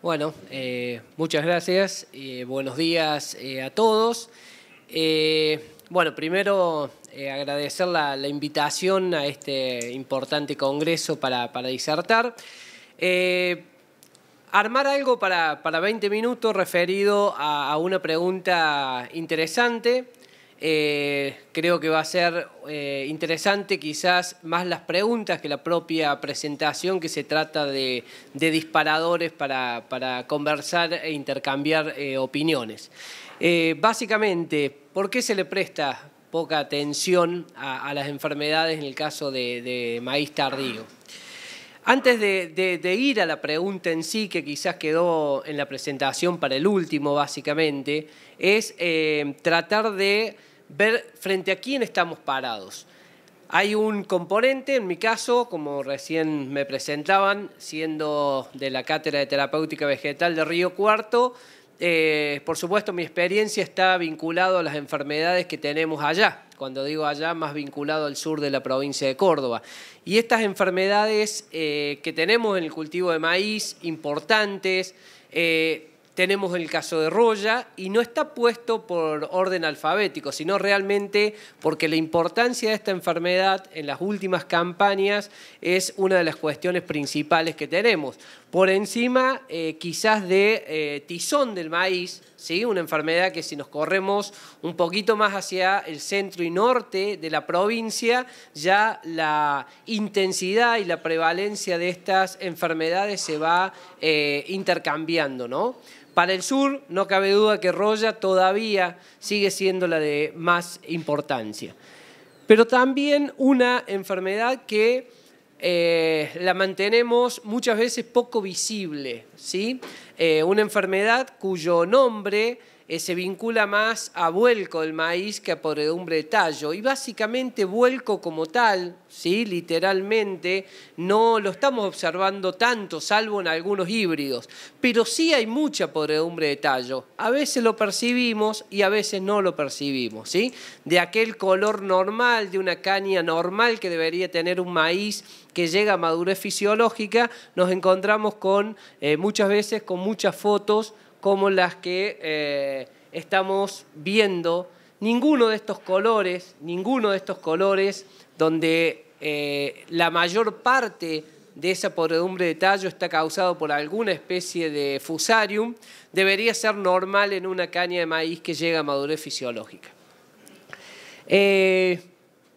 Bueno, muchas gracias. Buenos días a todos. Bueno, primero agradecer la invitación a este importante congreso para disertar. Armar algo para 20 minutos referido a una pregunta interesante. Creo que va a ser interesante quizás más las preguntas que la propia presentación, que se trata de disparadores para conversar e intercambiar opiniones. Básicamente, ¿por qué se le presta poca atención a las enfermedades en el caso de maíz tardío? Antes de ir a la pregunta en sí, que quizás quedó en la presentación para el último, básicamente, es tratar de ver frente a quién estamos parados. Hay un componente, en mi caso, como recién me presentaban, siendo de la Cátedra de Terapéutica Vegetal de Río Cuarto, por supuesto mi experiencia está vinculada a las enfermedades que tenemos allá. Cuando digo allá, más vinculado al sur de la provincia de Córdoba. Y estas enfermedades que tenemos en el cultivo de maíz, importantes, tenemos el caso de roya, y no está puesto por orden alfabético, sino realmente porque la importancia de esta enfermedad en las últimas campañas es una de las cuestiones principales que tenemos. Por encima quizás de tizón del maíz, ¿sí? Una enfermedad que si nos corremos un poquito más hacia el centro y norte de la provincia, ya la intensidad y la prevalencia de estas enfermedades se va intercambiando, ¿no? Para el sur no cabe duda que roya todavía sigue siendo la de más importancia. Pero también una enfermedad que la mantenemos muchas veces poco visible, ¿sí? Una enfermedad cuyo nombre se vincula más a vuelco del maíz que a podredumbre de tallo. Y básicamente vuelco como tal, ¿sí? Literalmente, no lo estamos observando tanto, salvo en algunos híbridos. Pero sí hay mucha podredumbre de tallo. A veces lo percibimos y a veces no lo percibimos, ¿sí? De aquel color normal, de una caña normal que debería tener un maíz que llega a madurez fisiológica, nos encontramos con muchas veces con muchas fotos como las que estamos viendo. Ninguno de estos colores donde la mayor parte de esa podredumbre de tallo está causado por alguna especie de fusarium, debería ser normal en una caña de maíz que llega a madurez fisiológica.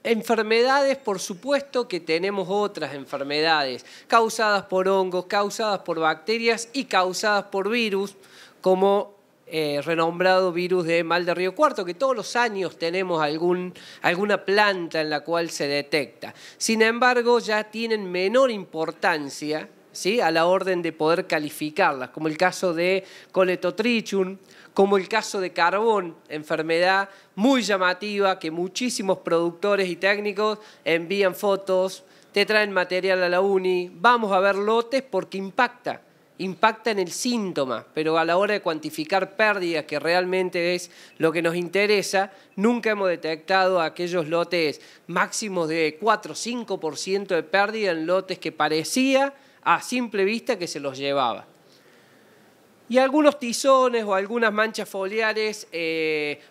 Enfermedades, por supuesto que tenemos otras enfermedades causadas por hongos, causadas por bacterias y causadas por virus, como renombrado virus de mal de Río Cuarto, que todos los años tenemos alguna planta en la cual se detecta. Sin embargo, ya tienen menor importancia, ¿sí? A la orden de poder calificarlas, como el caso de Coletotrichum, como el caso de carbón, enfermedad muy llamativa que muchísimos productores y técnicos envían fotos, te traen material a la uni, vamos a ver lotes porque impacta en el síntoma, pero a la hora de cuantificar pérdidas, que realmente es lo que nos interesa, nunca hemos detectado aquellos lotes máximos de 4 o 5% de pérdida en lotes que parecía a simple vista que se los llevaba. Y algunos tizones o algunas manchas foliares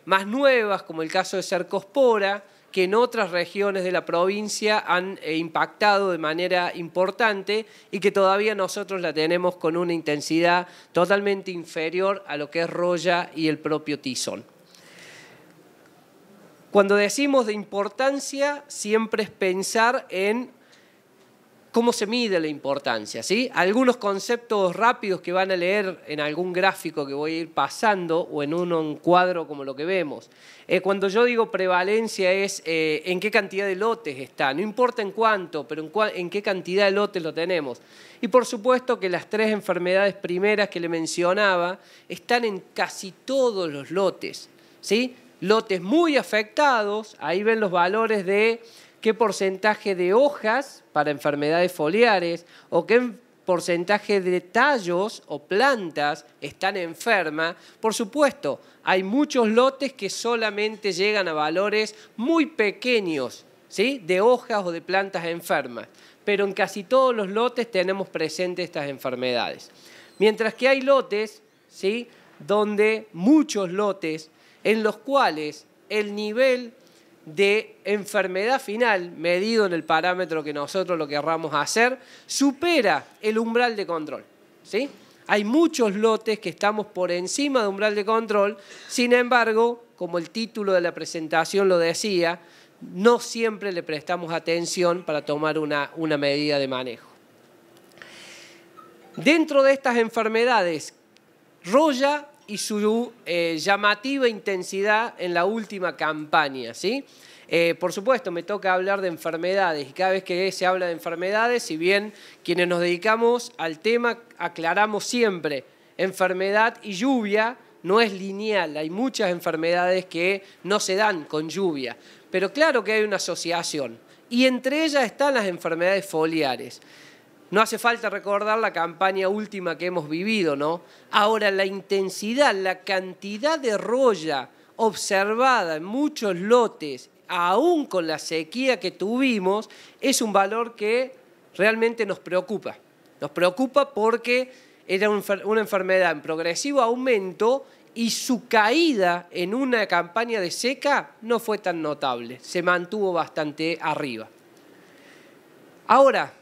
más nuevas, como el caso de Cercospora, que en otras regiones de la provincia han impactado de manera importante y que todavía nosotros la tenemos con una intensidad totalmente inferior a lo que es roya y el propio tizón. Cuando decimos de importancia, siempre es pensar en cómo se mide la importancia, ¿sí? Algunos conceptos rápidos que van a leer en algún gráfico que voy a ir pasando o en un cuadro como lo que vemos. Cuando yo digo prevalencia es en qué cantidad de lotes está, no importa en cuánto, pero en qué cantidad de lotes lo tenemos. Y por supuesto que las tres enfermedades primeras que le mencionaba están en casi todos los lotes, ¿sí? Lotes muy afectados, ahí ven los valores de qué porcentaje de hojas para enfermedades foliares o qué porcentaje de tallos o plantas están enfermas. Por supuesto, hay muchos lotes que solamente llegan a valores muy pequeños, ¿sí? De hojas o de plantas enfermas, pero en casi todos los lotes tenemos presentes estas enfermedades. Mientras que hay lotes, ¿sí?, donde muchos lotes en los cuales el nivel de enfermedad final, medido en el parámetro que nosotros lo querramos hacer, supera el umbral de control, ¿sí? Hay muchos lotes que estamos por encima de umbral de control, sin embargo, como el título de la presentación lo decía, no siempre le prestamos atención para tomar una medida de manejo. Dentro de estas enfermedades, Roya y su llamativa intensidad en la última campaña, ¿sí? Por supuesto, me toca hablar de enfermedades y cada vez que se habla de enfermedades, si bien quienes nos dedicamos al tema aclaramos siempre, enfermedad y lluvia no es lineal, hay muchas enfermedades que no se dan con lluvia, pero claro que hay una asociación y entre ellas están las enfermedades foliares. No hace falta recordar la campaña última que hemos vivido, ¿no? Ahora, la intensidad, la cantidad de roya observada en muchos lotes, aún con la sequía que tuvimos, es un valor que realmente nos preocupa. Nos preocupa porque era una enfermedad en progresivo aumento y su caída en una campaña de seca no fue tan notable, se mantuvo bastante arriba. Ahora,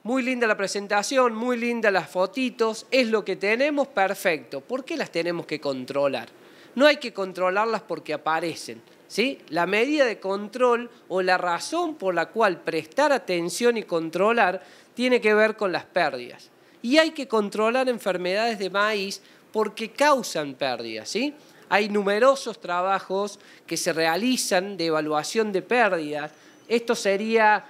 muy linda la presentación, muy linda las fotitos, es lo que tenemos, perfecto. ¿Por qué las tenemos que controlar? No hay que controlarlas porque aparecen, ¿sí? La medida de control o la razón por la cual prestar atención y controlar tiene que ver con las pérdidas. Y hay que controlar enfermedades de maíz porque causan pérdidas, ¿sí? Hay numerosos trabajos que se realizan de evaluación de pérdidas. Esto sería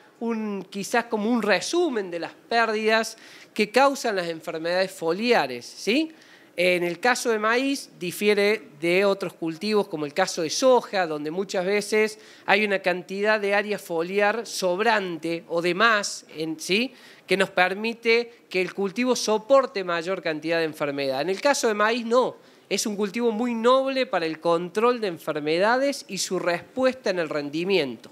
quizás como un resumen de las pérdidas que causan las enfermedades foliares, ¿sí? En el caso de maíz difiere de otros cultivos como el caso de soja, donde muchas veces hay una cantidad de área foliar sobrante o de más, ¿sí?, que nos permite que el cultivo soporte mayor cantidad de enfermedad. En el caso de maíz no, es un cultivo muy noble para el control de enfermedades y su respuesta en el rendimiento.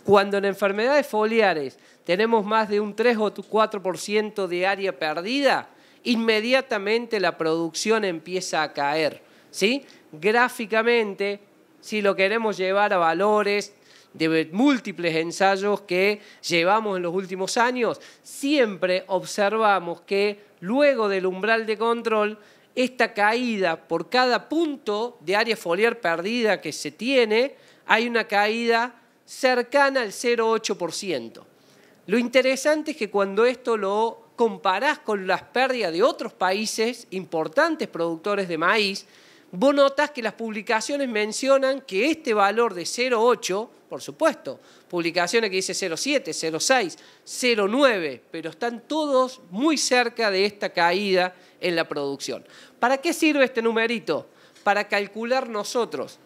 Cuando en enfermedades foliares tenemos más de un 3 o 4% de área perdida, inmediatamente la producción empieza a caer, ¿sí? Gráficamente, si lo queremos llevar a valores de múltiples ensayos que llevamos en los últimos años, siempre observamos que luego del umbral de control, esta caída por cada punto de área foliar perdida que se tiene, hay una caída cercana al 0,8%. Lo interesante es que cuando esto lo comparás con las pérdidas de otros países importantes productores de maíz, vos notás que las publicaciones mencionan que este valor de 0,8, por supuesto, publicaciones que dice 0,7, 0,6, 0,9, pero están todos muy cerca de esta caída en la producción. ¿Para qué sirve este numerito? Para calcular nosotros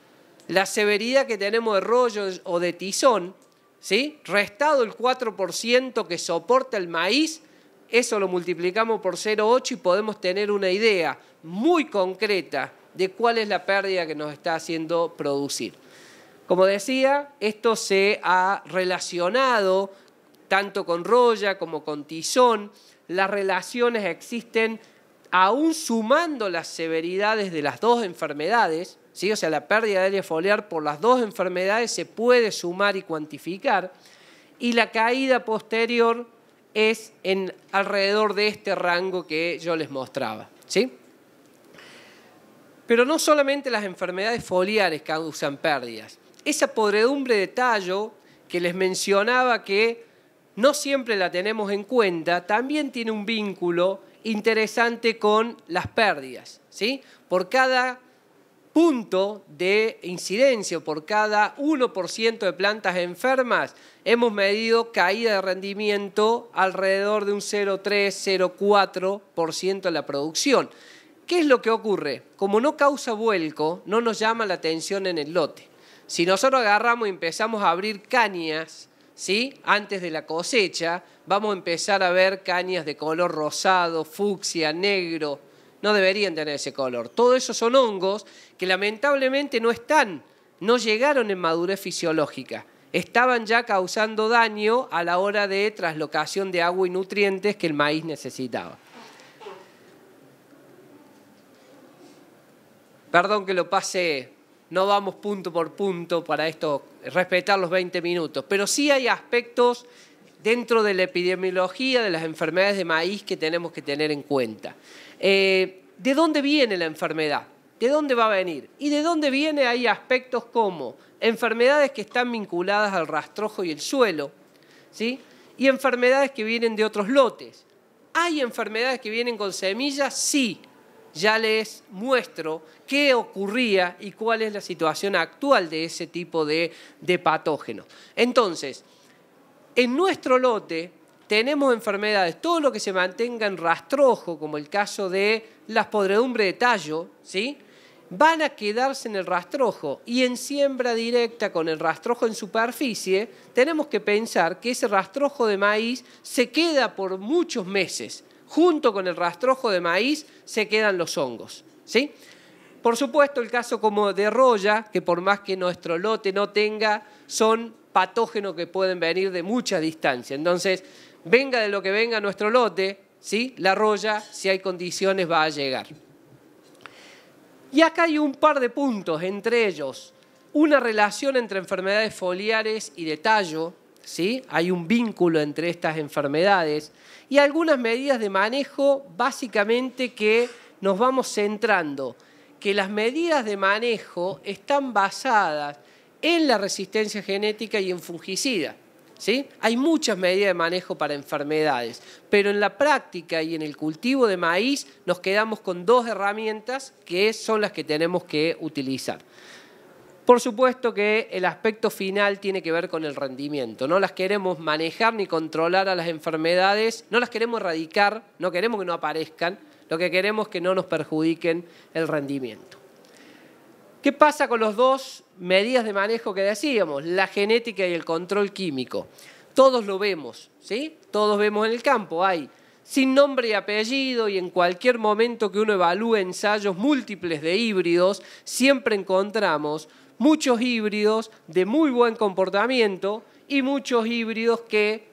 la severidad que tenemos de rollo o de tizón, ¿sí?, restado el 4% que soporta el maíz, eso lo multiplicamos por 0,8 y podemos tener una idea muy concreta de cuál es la pérdida que nos está haciendo producir. Como decía, esto se ha relacionado tanto con roya como con tizón. Las relaciones existen aún sumando las severidades de las dos enfermedades, ¿sí? O sea, la pérdida de área foliar por las dos enfermedades se puede sumar y cuantificar, y la caída posterior es alrededor de este rango que yo les mostraba, ¿sí? Pero no solamente las enfermedades foliares causan pérdidas. Esa podredumbre de tallo que les mencionaba que no siempre la tenemos en cuenta, también tiene un vínculo interesante con las pérdidas, ¿sí? Por cada punto de incidencia, por cada 1% de plantas enfermas, hemos medido caída de rendimiento alrededor de un 0,3, 0,4% de la producción. ¿Qué es lo que ocurre? Como no causa vuelco, no nos llama la atención en el lote. Si nosotros agarramos y empezamos a abrir cañas, ¿sí?, antes de la cosecha, vamos a empezar a ver cañas de color rosado, fucsia, negro. No deberían tener ese color. Todo eso son hongos que lamentablemente no llegaron en madurez fisiológica. Estaban ya causando daño a la hora de traslocación de agua y nutrientes que el maíz necesitaba. Perdón que lo pase, no vamos punto por punto para esto, respetar los 20 minutos, pero sí hay aspectos dentro de la epidemiología de las enfermedades de maíz que tenemos que tener en cuenta. ¿De dónde viene la enfermedad? ¿De dónde va a venir? Y de dónde viene hay aspectos como enfermedades que están vinculadas al rastrojo y el suelo, ¿sí? Y enfermedades que vienen de otros lotes. ¿Hay enfermedades que vienen con semillas? Sí. Ya les muestro qué ocurría y cuál es la situación actual de ese tipo de patógenos. Entonces, en nuestro lote tenemos enfermedades, todo lo que se mantenga en rastrojo, como el caso de las podredumbres de tallo, ¿sí? Van a quedarse en el rastrojo, y en siembra directa con el rastrojo en superficie tenemos que pensar que ese rastrojo de maíz se queda por muchos meses. Junto con el rastrojo de maíz se quedan los hongos, ¿sí? Por supuesto, el caso como de roya, que por más que nuestro lote no tenga, son patógenos que pueden venir de mucha distancia. Entonces, venga de lo que venga nuestro lote, ¿sí? La roya, si hay condiciones, va a llegar. Y acá hay un par de puntos, entre ellos una relación entre enfermedades foliares y de tallo, ¿sí? Hay un vínculo entre estas enfermedades y algunas medidas de manejo, básicamente que nos vamos centrando, que las medidas de manejo están basadas en la resistencia genética y en fungicidas, ¿sí? Hay muchas medidas de manejo para enfermedades, pero en la práctica y en el cultivo de maíz nos quedamos con dos herramientas que son las que tenemos que utilizar. Por supuesto que el aspecto final tiene que ver con el rendimiento. No las queremos manejar ni controlar a las enfermedades, no las queremos erradicar, no queremos que no aparezcan, lo que queremos es que no nos perjudiquen el rendimiento. ¿Qué pasa con las dos medidas de manejo que decíamos? La genética y el control químico. Todos lo vemos, ¿sí? Todos vemos en el campo, hay sin nombre y apellido, y en cualquier momento que uno evalúe ensayos múltiples de híbridos, siempre encontramos muchos híbridos de muy buen comportamiento y muchos híbridos que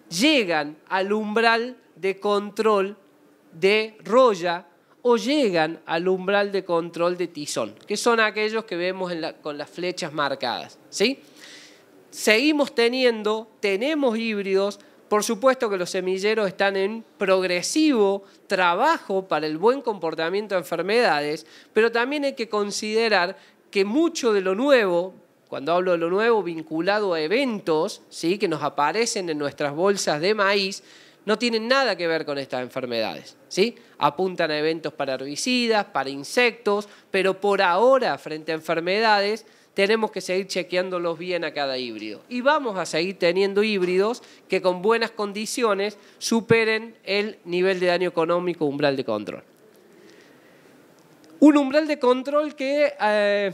llegan al umbral de control de roya o llegan al umbral de control de tizón, que son aquellos que vemos con las flechas marcadas, ¿sí? Seguimos tenemos híbridos. Por supuesto que los semilleros están en progresivo trabajo para el buen comportamiento de enfermedades, pero también hay que considerar que mucho de lo nuevo, cuando hablo de lo nuevo vinculado a eventos, ¿sí? Que nos aparecen en nuestras bolsas de maíz, no tienen nada que ver con estas enfermedades, ¿sí? Apuntan a eventos para herbicidas, para insectos, pero por ahora, frente a enfermedades, tenemos que seguir chequeándolos bien a cada híbrido. Y vamos a seguir teniendo híbridos que con buenas condiciones superen el nivel de daño económico umbral de control. Un umbral de control que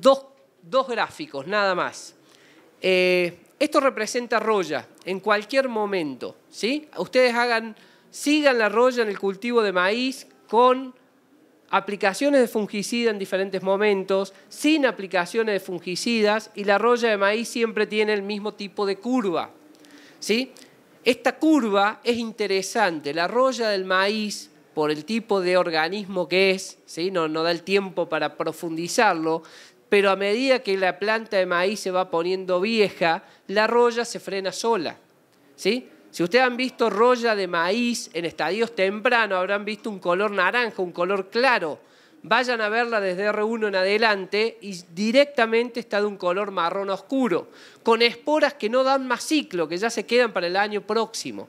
dos gráficos, nada más. Esto representa roya en cualquier momento, ¿sí? Ustedes sigan la roya en el cultivo de maíz con aplicaciones de fungicida en diferentes momentos, sin aplicaciones de fungicidas, y la roya de maíz siempre tiene el mismo tipo de curva, ¿sí? Esta curva es interesante. La roya del maíz, por el tipo de organismo que es, ¿sí? No da el tiempo para profundizarlo, pero a medida que la planta de maíz se va poniendo vieja, la roya se frena sola, ¿sí? Si ustedes han visto roya de maíz en estadios tempranos, habrán visto un color naranja, un color claro. Vayan a verla desde R1 en adelante y directamente está de un color marrón oscuro, con esporas que no dan más ciclo, que ya se quedan para el año próximo.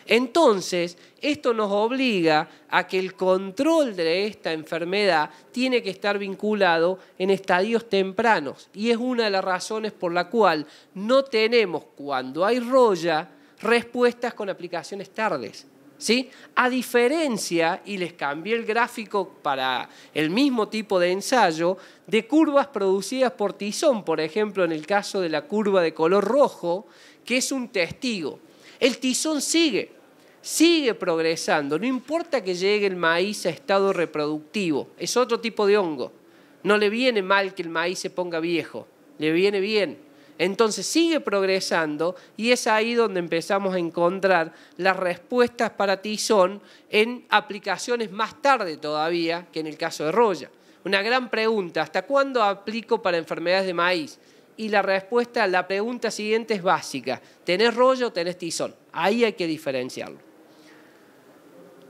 Entonces, esto nos obliga a que el control de esta enfermedad tiene que estar vinculado en estadios tempranos. Y es una de las razones por la cual no tenemos, cuando hay roya, respuestas con aplicaciones tardes, ¿sí? A diferencia, y les cambié el gráfico para el mismo tipo de ensayo, de curvas producidas por tizón, por ejemplo, en el caso de la curva de color rojo, que es un testigo. El tizón sigue progresando, no importa que llegue el maíz a estado reproductivo, es otro tipo de hongo. No le viene mal que el maíz se ponga viejo, le viene bien. Entonces sigue progresando y es ahí donde empezamos a encontrar las respuestas para tizón en aplicaciones más tarde todavía que en el caso de roya. Una gran pregunta, ¿hasta cuándo aplico para enfermedades de maíz? Y la respuesta a la pregunta siguiente es básica. ¿Tenés roya o tenés tizón? Ahí hay que diferenciarlo.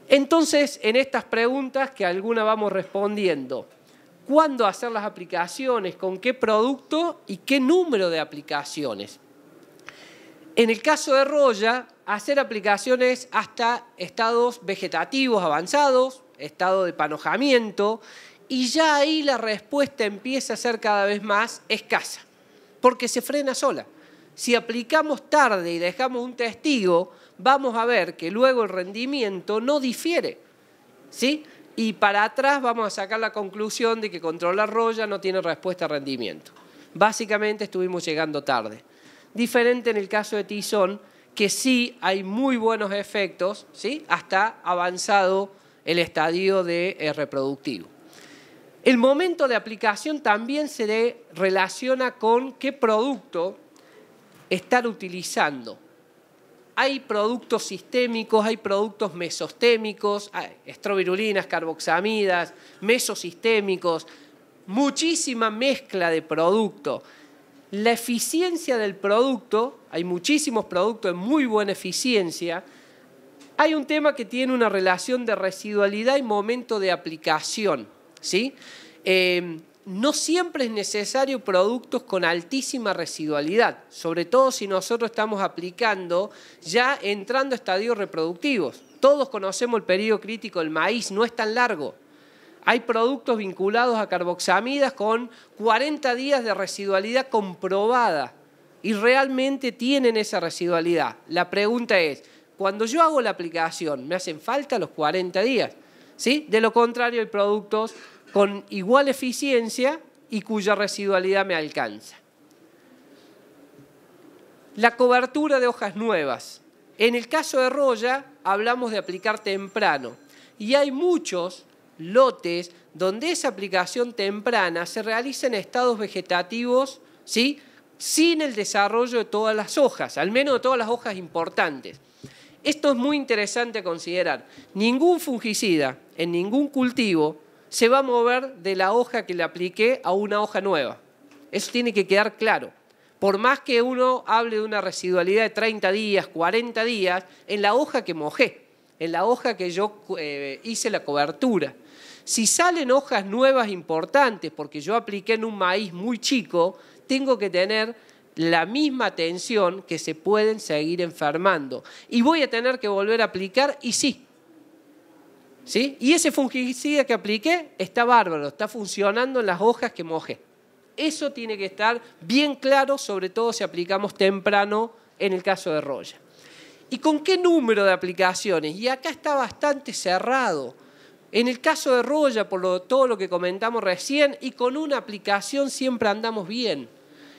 Entonces, en estas preguntas que algunas vamos respondiendo, ¿cuándo hacer las aplicaciones? ¿Con qué producto? ¿Y qué número de aplicaciones? En el caso de roya, hacer aplicaciones hasta estados vegetativos avanzados, estado de panojamiento, y ya ahí la respuesta empieza a ser cada vez más escasa, porque se frena sola. Si aplicamos tarde y dejamos un testigo, vamos a ver que luego el rendimiento no difiere, ¿sí? Y para atrás vamos a sacar la conclusión de que controlar roya no tiene respuesta a rendimiento. Básicamente estuvimos llegando tarde. Diferente en el caso de tizón, que sí hay muy buenos efectos, ¿sí? Hasta avanzado el estadio de reproductivo. El momento de aplicación también se relaciona con qué producto estar utilizando. Hay productos sistémicos, hay productos mesostémicos, estrobirulinas, carboxamidas, mesosistémicos, muchísima mezcla de productos. La eficiencia del producto, hay muchísimos productos de muy buena eficiencia. Hay un tema que tiene una relación de residualidad y momento de aplicación, ¿sí? No siempre es necesario productos con altísima residualidad, sobre todo si nosotros estamos aplicando ya entrando a estadios reproductivos. Todos conocemos el periodo crítico del maíz, no es tan largo. Hay productos vinculados a carboxamidas con 40 días de residualidad comprobada y realmente tienen esa residualidad. La pregunta es, cuando yo hago la aplicación, ¿me hacen falta los 40 días? ¿Sí? De lo contrario, hay productos con igual eficiencia y cuya residualidad me alcanza. La cobertura de hojas nuevas. En el caso de roya, hablamos de aplicar temprano. Y hay muchos lotes donde esa aplicación temprana se realiza en estados vegetativos, ¿sí? Sin el desarrollo de todas las hojas, al menos de todas las hojas importantes. Esto es muy interesante a considerar. Ningún fungicida en ningún cultivo se va a mover de la hoja que le apliqué a una hoja nueva. Eso tiene que quedar claro. Por más que uno hable de una residualidad de 30 días, 40 días, en la hoja que mojé, en la hoja que yo hice la cobertura. Si salen hojas nuevas importantes, porque yo apliqué en un maíz muy chico, tengo que tener la misma atención que se pueden seguir enfermando. Y voy a tener que volver a aplicar y sí. ¿Sí? Y ese fungicida que apliqué está bárbaro, está funcionando en las hojas que mojé. Eso tiene que estar bien claro, sobre todo si aplicamos temprano en el caso de roya. ¿Y con qué número de aplicaciones? Y acá está bastante cerrado. En el caso de roya, por todo lo que comentamos recién, y con una aplicación siempre andamos bien.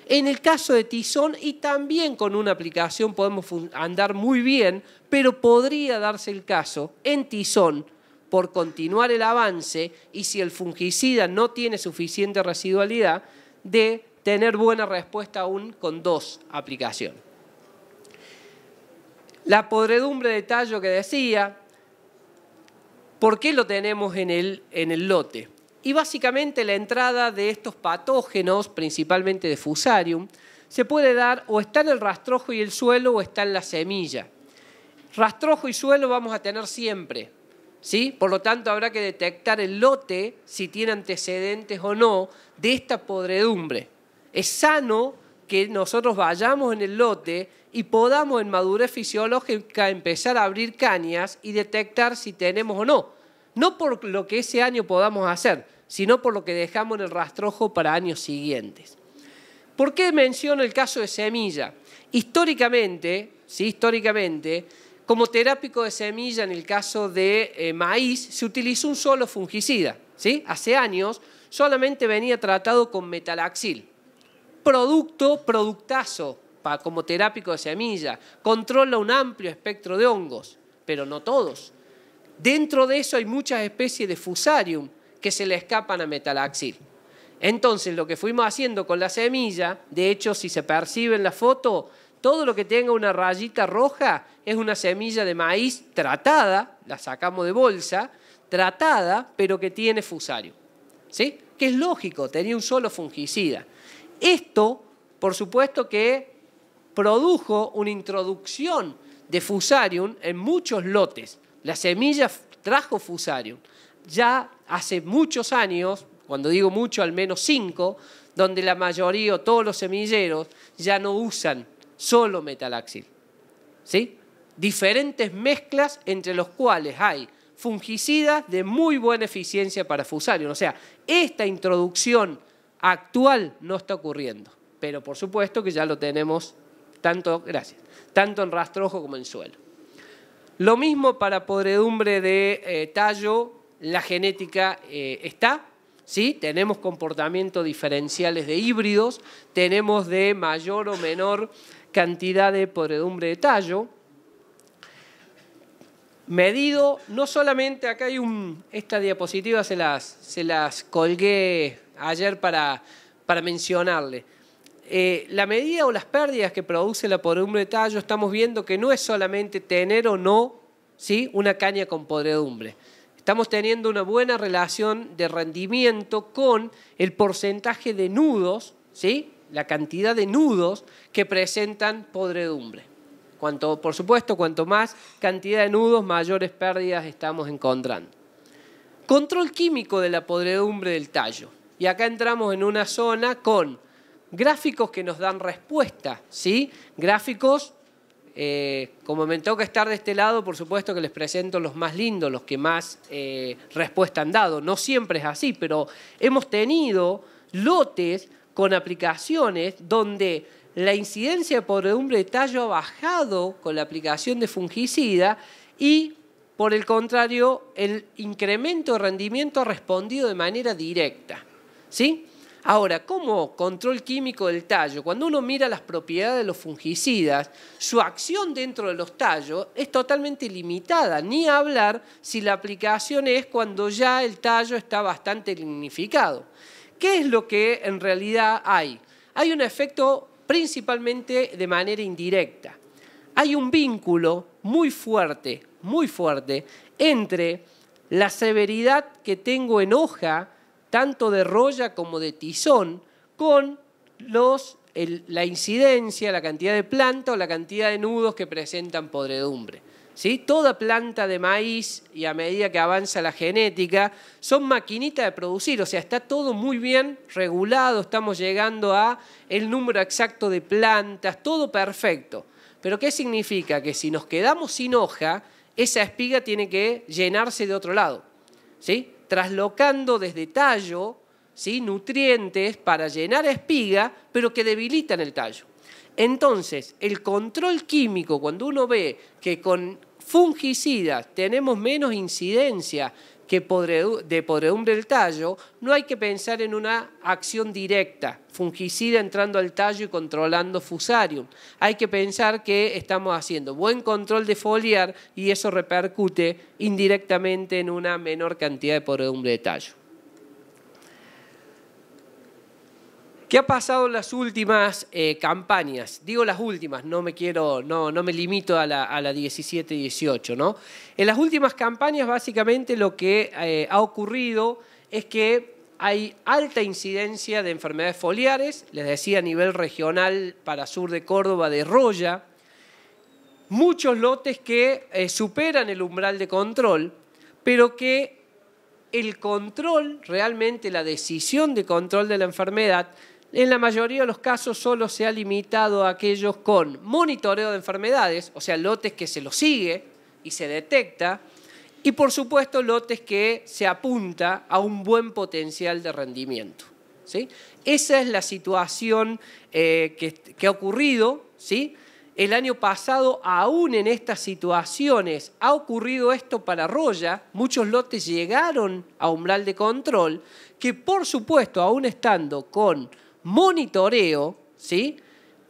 En el caso de tizón, y también con una aplicación podemos andar muy bien, pero podría darse el caso en tizón, por continuar el avance y si el fungicida no tiene suficiente residualidad, de tener buena respuesta aún con 2 aplicaciones. La podredumbre de tallo que decía, ¿por qué lo tenemos en el lote? Y básicamente la entrada de estos patógenos, principalmente de Fusarium, se puede dar o está en el rastrojo y el suelo o está en la semilla. Rastrojo y suelo vamos a tener siempre, ¿sí? Por lo tanto, habrá que detectar el lote, si tiene antecedentes o no, de esta podredumbre. Es sano que nosotros vayamos en el lote y podamos en madurez fisiológica empezar a abrir cañas y detectar si tenemos o no. No por lo que ese año podamos hacer, sino por lo que dejamos en el rastrojo para años siguientes. ¿Por qué menciono el caso de semilla? Históricamente, como terápico de semilla en el caso de maíz, se utilizó un solo fungicida, ¿sí? Hace años solamente venía tratado con metalaxil. Productazo como terápico de semilla. Controla un amplio espectro de hongos, pero no todos. Dentro de eso hay muchas especies de Fusarium que se le escapan a metalaxil. Entonces, lo que fuimos haciendo con la semilla, de hecho, si se percibe en la foto, todo lo que tenga una rayita roja es una semilla de maíz tratada, la sacamos de bolsa, tratada, pero que tiene Fusarium. ¿sí? Que es lógico, tenía un solo fungicida. Esto, por supuesto que produjo una introducción de Fusarium en muchos lotes. La semilla trajo Fusarium. Ya hace muchos años, cuando digo mucho, al menos 5, donde la mayoría o todos los semilleros ya no usan solo metalaxil, ¿sí? Diferentes mezclas entre los cuales hay fungicidas de muy buena eficiencia para Fusarium. O sea, esta introducción actual no está ocurriendo, pero por supuesto que ya lo tenemos tanto en rastrojo como en suelo. Lo mismo para podredumbre de tallo, la genética está, ¿sí? Tenemos comportamientos diferenciales de híbridos, tenemos de mayor o menor cantidad de podredumbre de tallo. Medido, no solamente, acá hay esta diapositiva se las colgué ayer para mencionarle. La medida o las pérdidas que produce la podredumbre de tallo, estamos viendo que no es solamente tener o no, ¿sí?, una caña con podredumbre. Estamos teniendo una buena relación de rendimiento con el porcentaje de nudos, ¿sí?, la cantidad de nudos que presentan podredumbre. Por supuesto, cuanto más cantidad de nudos, mayores pérdidas estamos encontrando. Control químico de la podredumbre del tallo. Y acá entramos en una zona con gráficos que nos dan respuesta, ¿sí? Gráficos, como me toca estar de este lado, por supuesto que les presento los más lindos, los que más respuesta han dado. No siempre es así, pero hemos tenido lotes con aplicaciones donde la incidencia de podredumbre de tallo ha bajado con la aplicación de fungicida y, por el contrario, el incremento de rendimiento ha respondido de manera directa, ¿sí? Ahora, como control químico del tallo, cuando uno mira las propiedades de los fungicidas, su acción dentro de los tallos es totalmente limitada, ni hablar si la aplicación es cuando ya el tallo está bastante lignificado. ¿Qué es lo que en realidad hay? Hay un efecto principalmente de manera indirecta. Hay un vínculo muy fuerte entre la severidad que tengo en hoja, tanto de roya como de tizón, con la incidencia, la cantidad de planta o la cantidad de nudos que presentan podredumbre, ¿sí? Toda planta de maíz, y a medida que avanza la genética, son maquinitas de producir, o sea, está todo muy bien regulado, estamos llegando a el número exacto de plantas, todo perfecto. ¿Pero qué significa? Que si nos quedamos sin hoja, esa espiga tiene que llenarse de otro lado, ¿sí? Traslocando desde tallo, ¿sí?, nutrientes para llenar espiga, pero que debilitan el tallo. Entonces, el control químico, cuando uno ve que con fungicidas tenemos menos incidencia que de podredumbre del tallo, no hay que pensar en una acción directa, fungicida entrando al tallo y controlando Fusarium. Hay que pensar que estamos haciendo buen control de foliar y eso repercute indirectamente en una menor cantidad de podredumbre de tallo. ¿Qué ha pasado en las últimas campañas? Digo las últimas, no me limito a la 17-18, ¿no? En las últimas campañas, básicamente, lo que ha ocurrido es que hay alta incidencia de enfermedades foliares, les decía a nivel regional para sur de Córdoba de roya, muchos lotes que superan el umbral de control, pero que el control, realmente la decisión de control de la enfermedad, en la mayoría de los casos solo se ha limitado a aquellos con monitoreo de enfermedades, o sea, lotes que se los sigue y se detecta, y por supuesto lotes que se apunta a un buen potencial de rendimiento, ¿sí? Esa es la situación que ha ocurrido, ¿sí? El año pasado, aún en estas situaciones, ha ocurrido esto para roya. Muchos lotes llegaron a umbral de control, que por supuesto, aún estando con monitoreo, ¿sí?,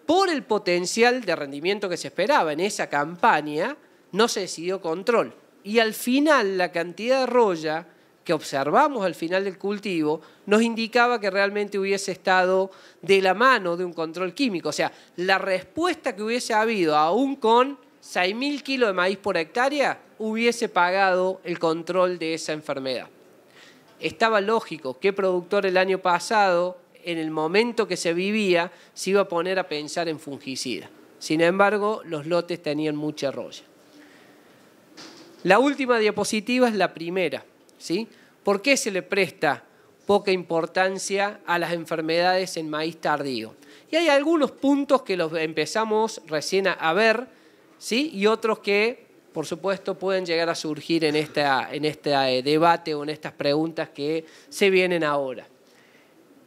por el potencial de rendimiento que se esperaba en esa campaña, no se decidió control. Y al final, la cantidad de roya que observamos al final del cultivo nos indicaba que realmente hubiese estado de la mano de un control químico. O sea, la respuesta que hubiese habido, aún con 6.000 kilos de maíz por hectárea, hubiese pagado el control de esa enfermedad. estaba lógico qué productor el año pasado, en el momento que se vivía, se iba a poner a pensar en fungicida. Sin embargo, los lotes tenían mucha roya. La última diapositiva es la primera, ¿sí? ¿Por qué se le presta poca importancia a las enfermedades en maíz tardío? Y hay algunos puntos que los empezamos recién a ver, ¿sí? Y otros que, por supuesto, pueden llegar a surgir en este debate o en estas preguntas que se vienen ahora.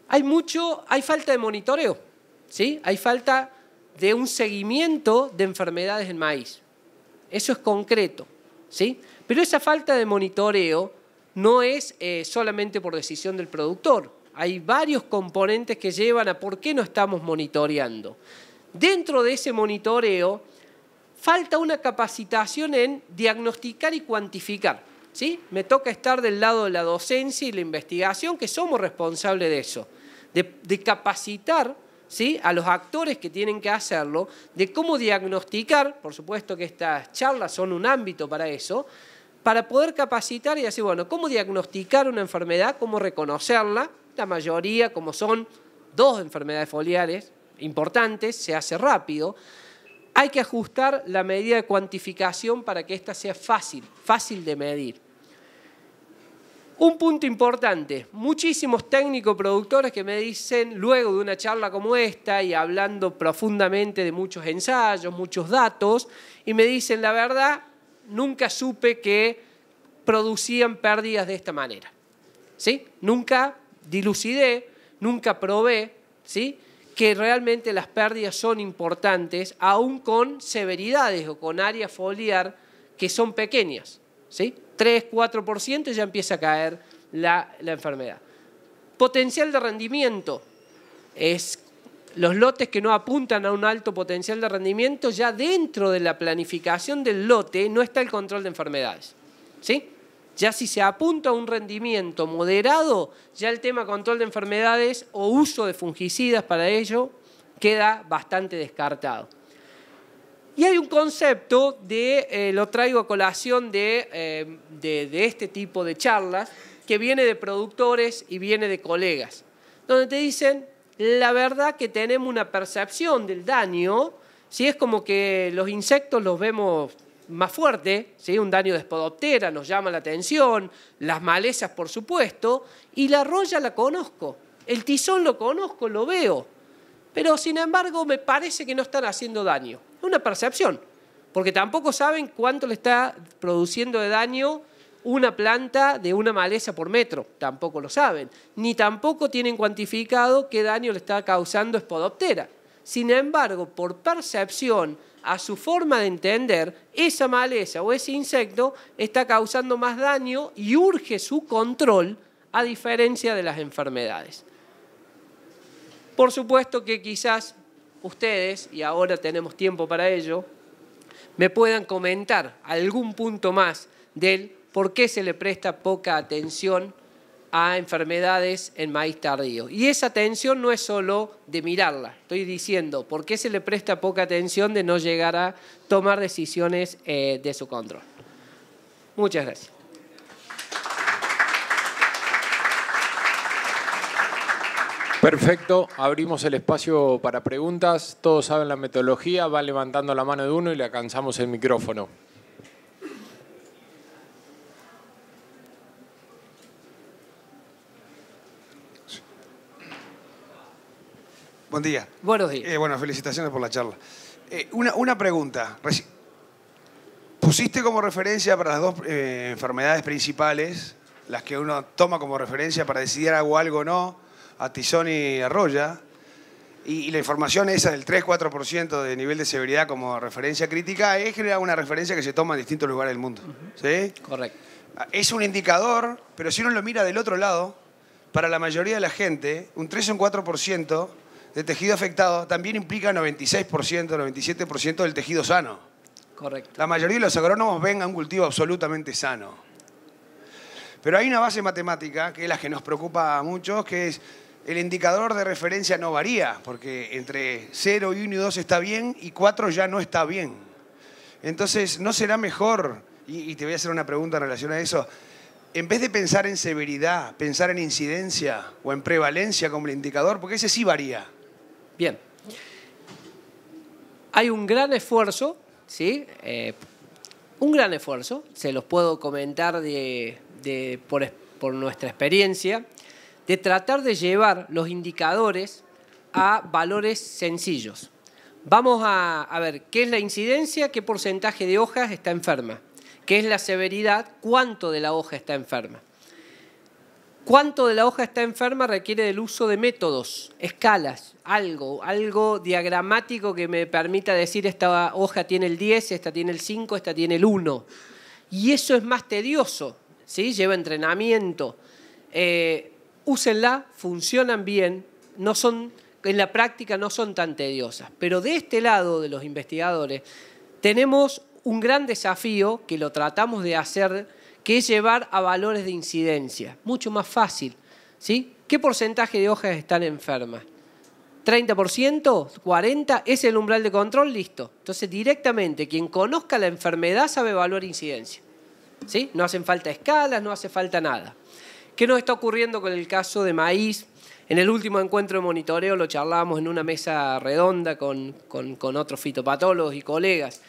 Hay falta de monitoreo, ¿sí? Hay falta de un seguimiento de enfermedades en maíz. Eso es concreto, ¿sí? Pero esa falta de monitoreo no es solamente por decisión del productor. Hay varios componentes que llevan a por qué no estamos monitoreando. Dentro de ese monitoreo falta una capacitación en diagnosticar y cuantificar, ¿sí? Me toca estar del lado de la docencia y la investigación, que somos responsables de eso, de capacitar, ¿sí?, a los actores que tienen que hacerlo, de cómo diagnosticar. Por supuesto que estas charlas son un ámbito para eso, para poder capacitar y decir, bueno, cómo diagnosticar una enfermedad, cómo reconocerla. La mayoría, como son 2 enfermedades foliares importantes, se hace rápido. Hay que ajustar la medida de cuantificación para que ésta sea fácil de medir. Un punto importante, muchísimos técnicos productores que me dicen, luego de una charla como esta y hablando profundamente de muchos ensayos, muchos datos, y me dicen, la verdad, nunca supe que producían pérdidas de esta manera, ¿sí? Nunca dilucidé, nunca probé, ¿sí?, que realmente las pérdidas son importantes, aún con severidades o con área foliar que son pequeñas, ¿sí? 3-4% ya empieza a caer la enfermedad. Potencial de rendimiento es los lotes que no apuntan a un alto potencial de rendimiento. Ya dentro de la planificación del lote no está el control de enfermedades, ¿sí? Ya si se apunta a un rendimiento moderado, ya el tema control de enfermedades o uso de fungicidas para ello queda bastante descartado. Y hay un concepto, lo traigo a colación de este tipo de charlas, que viene de productores y viene de colegas, donde te dicen, la verdad que tenemos una percepción del daño, ¿sí? Es como que los insectos los vemos más fuerte, ¿sí? Un daño de Spodoptera nos llama la atención, las malezas por supuesto, y la roya la conozco, el tizón lo conozco, lo veo, pero sin embargo me parece que no están haciendo daño. Es una percepción, porque tampoco saben cuánto le está produciendo de daño una planta de una maleza por metro, tampoco lo saben, ni tampoco tienen cuantificado qué daño le está causando Spodoptera. Sin embargo, por percepción, a su forma de entender, esa maleza o ese insecto está causando más daño y urge su control, a diferencia de las enfermedades. Por supuesto que quizás ustedes, y ahora tenemos tiempo para ello, me puedan comentar algún punto más del por qué se le presta poca atención a enfermedades en maíz tardío. Y esa atención no es solo de mirarla, estoy diciendo por qué se le presta poca atención de no llegar a tomar decisiones de su control. Muchas gracias. Perfecto, abrimos el espacio para preguntas. Todos saben la metodología, va levantando la mano de uno y le alcanzamos el micrófono. Buen día. Buenos días. Bueno, felicitaciones por la charla. Una pregunta. Pusiste como referencia para las 2 enfermedades principales, las que uno toma como referencia para decidir hago algo o no, a tizón y a roya, y la información esa del 3-4% de nivel de severidad como referencia crítica es una referencia que se toma en distintos lugares del mundo. ¿Sí? Correcto. Es un indicador, pero si uno lo mira del otro lado, para la mayoría de la gente, un 3 o un 4% de tejido afectado también implica 96%, 97% del tejido sano. Correcto. La mayoría de los agrónomos ven a un cultivo absolutamente sano. Pero hay una base matemática, que es la que nos preocupa a muchos, que es el indicador de referencia no varía, porque entre 0 y 1 y 2 está bien y 4 ya no está bien. Entonces, ¿no será mejor, y te voy a hacer una pregunta en relación a eso, en vez de pensar en severidad, pensar en incidencia o en prevalencia como el indicador, porque ese sí varía. Bien. Hay un gran esfuerzo, ¿sí? Un gran esfuerzo, se los puedo comentar por nuestra experiencia, de tratar de llevar los indicadores a valores sencillos. Vamos a ver qué es la incidencia, qué porcentaje de hojas está enferma, qué es la severidad, cuánto de la hoja está enferma. Cuánto de la hoja está enferma requiere del uso de métodos, escalas, algo diagramático que me permita decir esta hoja tiene el 10, esta tiene el 5, esta tiene el 1. Y eso es más tedioso, ¿sí? Lleva entrenamiento. Úsenla, funcionan bien, en la práctica no son tan tediosas. Pero de este lado de los investigadores tenemos un gran desafío que lo tratamos de hacer, que es llevar a valores de incidencia, mucho más fácil, ¿sí? ¿Qué porcentaje de hojas están enfermas? ¿30%? ¿40%? ¿Es el umbral de control? Listo. Entonces, directamente, quien conozca la enfermedad sabe evaluar incidencia, ¿sí? No hacen falta escalas, no hace falta nada. ¿Qué nos está ocurriendo con el caso de maíz? En el último encuentro de monitoreo lo charlábamos en una mesa redonda con otros fitopatólogos y colegas,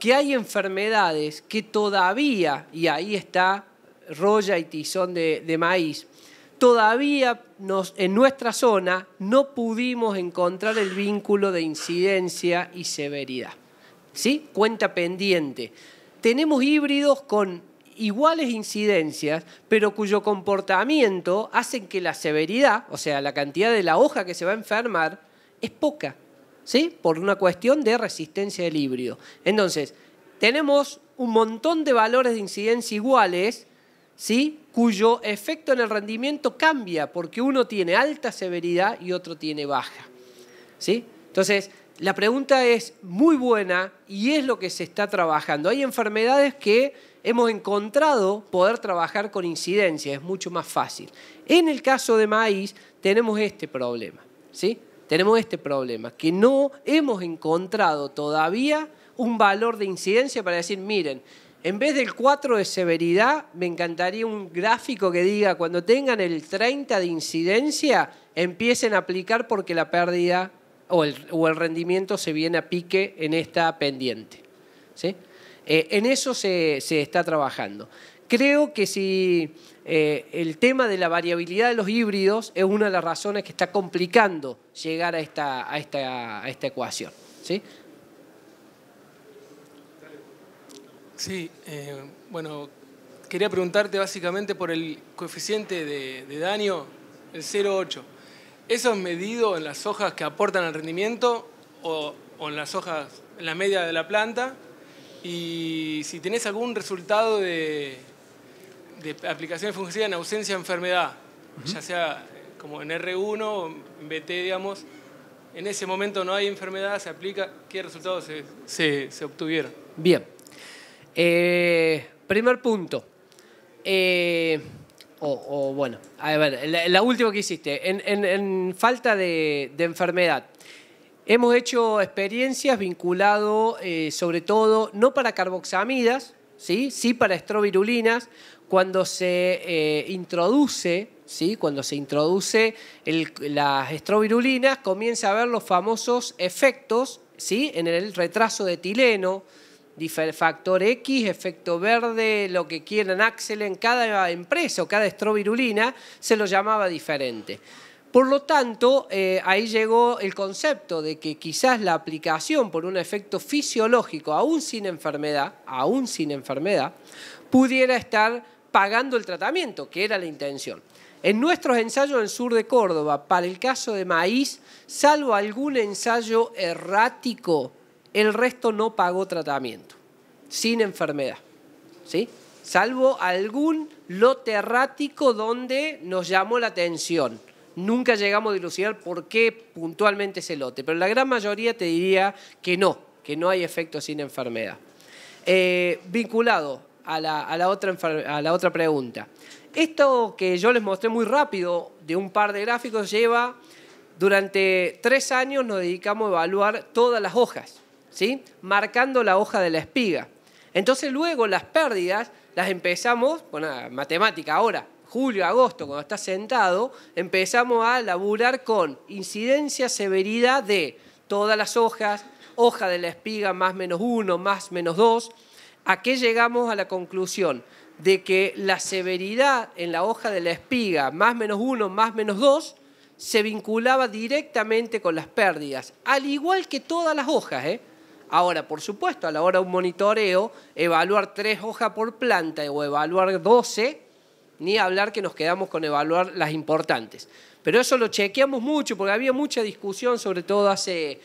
que hay enfermedades que todavía, y ahí está roya y tizón de maíz, todavía en nuestra zona no pudimos encontrar el vínculo de incidencia y severidad, ¿sí? Cuenta pendiente. Tenemos híbridos con iguales incidencias, pero cuyo comportamiento hace que la severidad, o sea, la cantidad de la hoja que se va a enfermar, es poca, ¿sí? Por una cuestión de resistencia del híbrido. Entonces, tenemos un montón de valores de incidencia iguales, ¿sí? Cuyo efecto en el rendimiento cambia, porque uno tiene alta severidad y otro tiene baja, ¿sí? Entonces, la pregunta es muy buena y es lo que se está trabajando. Hay enfermedades que hemos encontrado poder trabajar con incidencia, es mucho más fácil. En el caso de maíz tenemos este problema, ¿sí? Tenemos este problema, que no hemos encontrado todavía un valor de incidencia para decir, miren, en vez del 4 de severidad, me encantaría un gráfico que diga, cuando tengan el 30 de incidencia, empiecen a aplicar porque la pérdida o el rendimiento se viene a pique en esta pendiente, ¿sí? En eso se está trabajando. Creo que si el tema de la variabilidad de los híbridos es una de las razones que está complicando llegar a esta ecuación, ¿sí? Sí, bueno, quería preguntarte básicamente por el coeficiente de daño, el 0,8. ¿Eso es medido en las hojas que aportan al rendimiento o en las hojas, en la media de la planta? Y si tenés algún resultado de aplicación de fungicida en ausencia de enfermedad, ya sea como en R1 o en BT, digamos, en ese momento no hay enfermedad, se aplica, ¿qué resultados se obtuvieron? Bien. Primer punto. Bueno, a ver, la última que hiciste. En falta de enfermedad. Hemos hecho experiencias vinculado sobre todo, no para carboxamidas, sí para estrovirulinas, cuando se introduce, ¿sí? Cuando se introduce las estrovirulinas, comienza a ver los famosos efectos, ¿sí? En el retraso de etileno, factor X, efecto verde, lo que quieran, Axel, en cada empresa o cada estrovirulina se lo llamaba diferente. Por lo tanto, ahí llegó el concepto de que quizás la aplicación por un efecto fisiológico, aún sin enfermedad, pudiera estar pagando el tratamiento, que era la intención. En nuestros ensayos en el sur de Córdoba, para el caso de maíz, salvo algún ensayo errático, el resto no pagó tratamiento, sin enfermedad, ¿sí? Salvo algún lote errático donde nos llamó la atención. Nunca llegamos a dilucidar por qué puntualmente ese lote, pero la gran mayoría te diría que no hay efecto sin enfermedad. Vinculado a la otra pregunta. Esto que yo les mostré muy rápido de un par de gráficos lleva, durante 3 años nos dedicamos a evaluar todas las hojas, ¿sí? Marcando la hoja de la espiga. Entonces luego las pérdidas las empezamos, bueno, matemática ahora, julio, agosto, cuando estás sentado, empezamos a laburar con incidencia, severidad de todas las hojas, hoja de la espiga más menos 1, más menos 2. ¿A qué llegamos a la conclusión? De que la severidad en la hoja de la espiga más menos 1, más menos 2 se vinculaba directamente con las pérdidas, al igual que todas las hojas, ¿eh? Ahora, por supuesto, a la hora de un monitoreo, evaluar 3 hojas por planta o evaluar 12, ni hablar que nos quedamos con evaluar las importantes. Pero eso lo chequeamos mucho, porque había mucha discusión, sobre todo hace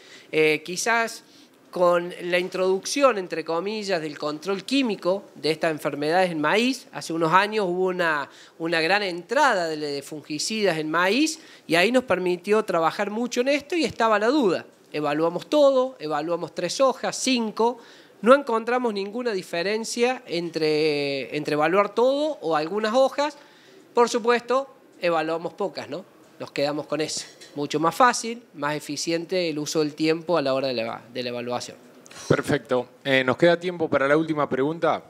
quizás con la introducción, entre comillas, del control químico de estas enfermedades en maíz. Hace unos años hubo una gran entrada de fungicidas en maíz y ahí nos permitió trabajar mucho en esto y estaba la duda. Evaluamos todo, evaluamos 3 hojas, 5, no encontramos ninguna diferencia entre evaluar todo o algunas hojas. Por supuesto, evaluamos pocas, ¿no? Nos quedamos con eso. Mucho más fácil, más eficiente el uso del tiempo a la hora de la evaluación. Perfecto. ¿Nos queda tiempo para la última pregunta?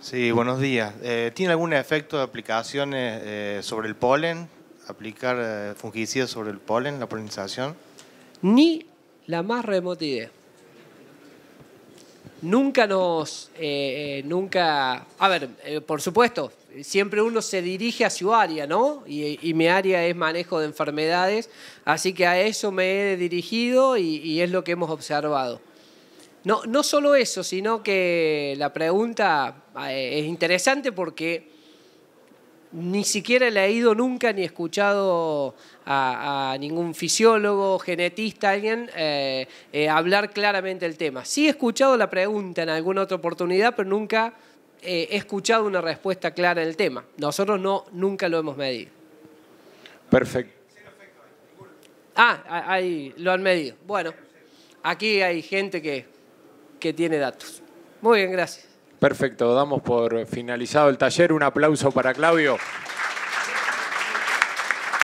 Sí, buenos días. ¿Tiene algún efecto de aplicaciones sobre el polen? ¿Aplicar fungicidas sobre el polen, la polinización? Ni la más remota idea. Nunca a ver, por supuesto, siempre uno se dirige a su área, ¿no? Y mi área es manejo de enfermedades, así que a eso me he dirigido y es lo que hemos observado. No solo eso, sino que la pregunta es interesante porque ni siquiera he leído nunca ni escuchado a ningún fisiólogo, genetista, alguien hablar claramente del tema. Sí he escuchado la pregunta en alguna otra oportunidad, pero nunca he escuchado una respuesta clara en el tema. Nosotros nunca lo hemos medido. Perfecto. Ahí lo han medido. Bueno, aquí hay gente que tiene datos. Muy bien, gracias. Perfecto, damos por finalizado el taller. Un aplauso para Claudio.